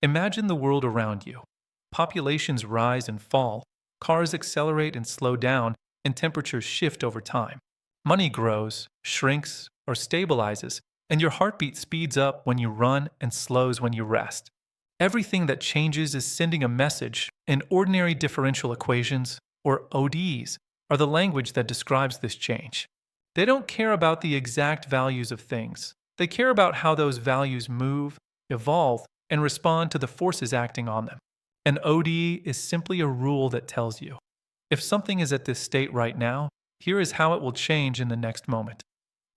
Imagine the world around you. Populations rise and fall, cars accelerate and slow down, and temperatures shift over time. Money grows, shrinks, or stabilizes, and your heartbeat speeds up when you run and slows when you rest. Everything that changes is sending a message, and ordinary differential equations, or ODEs, are the language that describes this change. They don't care about the exact values of things. They care about how those values move, evolve, and respond to the forces acting on them. An ODE is simply a rule that tells you, if something is at this state right now, here is how it will change in the next moment.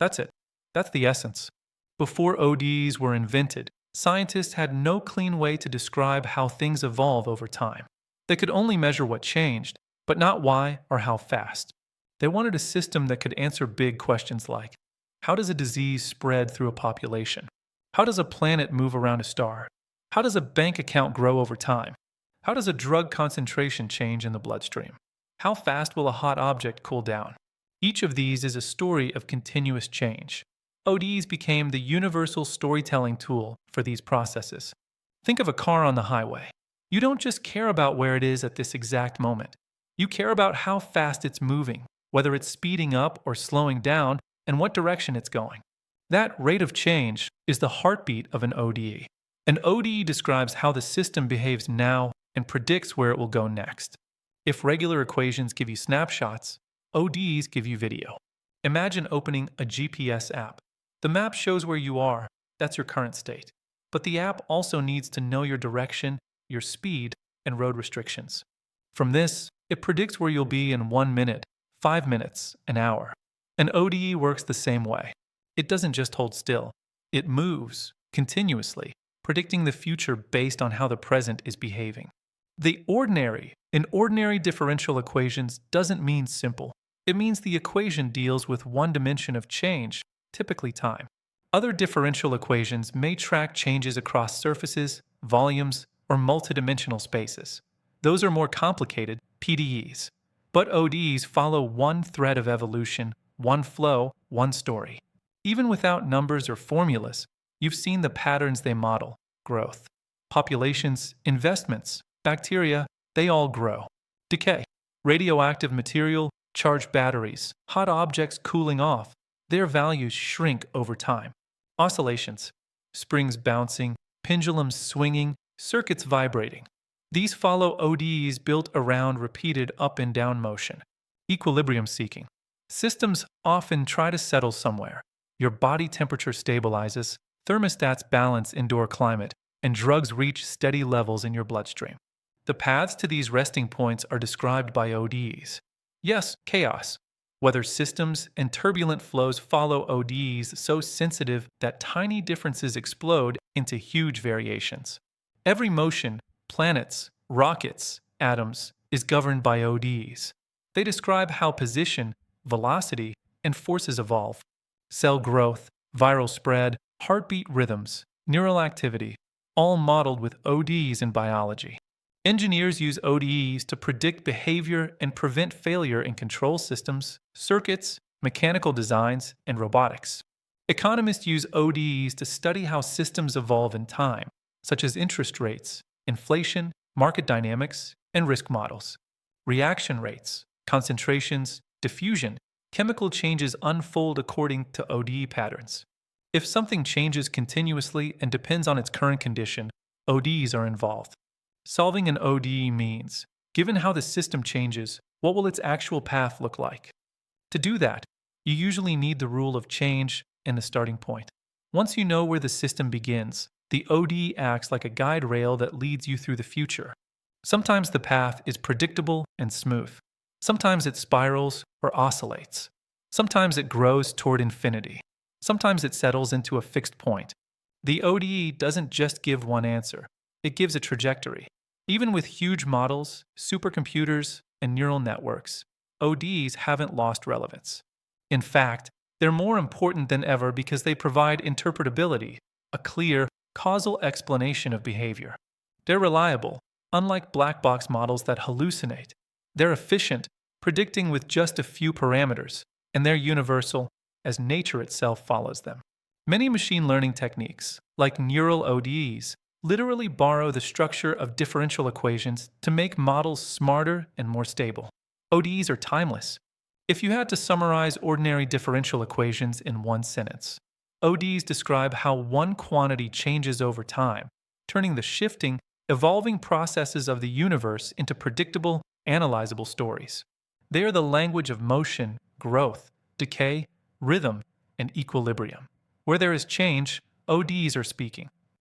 That's it. That's the essence. Before ODEs were invented, scientists had no clean way to describe how things evolve over time. They could only measure what changed, but not why or how fast. They wanted a system that could answer big questions like, how does a disease spread through a population? How does a planet move around a star? How does a bank account grow over time? How does a drug concentration change in the bloodstream? How fast will a hot object cool down? Each of these is a story of continuous change. ODEs became the universal storytelling tool for these processes. Think of a car on the highway. You don't just care about where it is at this exact moment. You care about how fast it's moving, whether it's speeding up or slowing down, and what direction it's going. That rate of change is the heartbeat of an ODE. An ODE describes how the system behaves now and predicts where it will go next. If regular equations give you snapshots, ODEs give you video. Imagine opening a GPS app. The map shows where you are, that's your current state. But the app also needs to know your direction, your speed, and road restrictions. From this, it predicts where you'll be in 1 minute, 5 minutes, an hour. An ODE works the same way. It doesn't just hold still. It moves, continuously, predicting the future based on how the present is behaving. In ordinary differential equations doesn't mean simple. It means the equation deals with one dimension of change, typically time. Other differential equations may track changes across surfaces, volumes, or multidimensional spaces. Those are more complicated, PDEs. But ODEs follow one thread of evolution, one flow, one story. Even without numbers or formulas, you've seen the patterns they model: growth. Populations, investments, bacteria, they all grow. Decay. Radioactive material, charged batteries, hot objects cooling off, their values shrink over time. Oscillations. Springs bouncing, pendulums swinging, circuits vibrating. These follow ODEs built around repeated up and down motion. Equilibrium seeking. Systems often try to settle somewhere. Your body temperature stabilizes, thermostats balance indoor climate, and drugs reach steady levels in your bloodstream. The paths to these resting points are described by ODEs. Yes, chaos. Weather systems and turbulent flows follow ODEs so sensitive that tiny differences explode into huge variations. Every motion, planets, rockets, atoms, is governed by ODEs. They describe how position, velocity, and forces evolve. Cell growth, viral spread, heartbeat rhythms, neural activity, all modeled with ODEs in biology. Engineers use ODEs to predict behavior and prevent failure in control systems, circuits, mechanical designs, and robotics. Economists use ODEs to study how systems evolve in time, such as interest rates, inflation, market dynamics, and risk models. Reaction rates, concentrations, diffusion, chemical changes unfold according to ODE patterns. If something changes continuously and depends on its current condition, ODEs are involved. Solving an ODE means, given how the system changes, what will its actual path look like? To do that, you usually need the rule of change and the starting point. Once you know where the system begins, the ODE acts like a guide rail that leads you through the future. Sometimes the path is predictable and smooth. Sometimes it spirals or oscillates. Sometimes it grows toward infinity. Sometimes it settles into a fixed point. The ODE doesn't just give one answer. It gives a trajectory. Even with huge models, supercomputers, and neural networks, ODEs haven't lost relevance. In fact, they're more important than ever because they provide interpretability, a clear, causal explanation of behavior. They're reliable, unlike black box models that hallucinate. They're efficient, predicting with just a few parameters, and they're universal, as nature itself follows them. Many machine learning techniques, like neural ODEs, literally borrow the structure of differential equations to make models smarter and more stable. ODEs are timeless. If you had to summarize ordinary differential equations in one sentence, ODEs describe how one quantity changes over time, turning the shifting, evolving processes of the universe into predictable, analyzable stories. They are the language of motion, growth, decay, rhythm, and equilibrium. Where there is change, ODEs are speaking.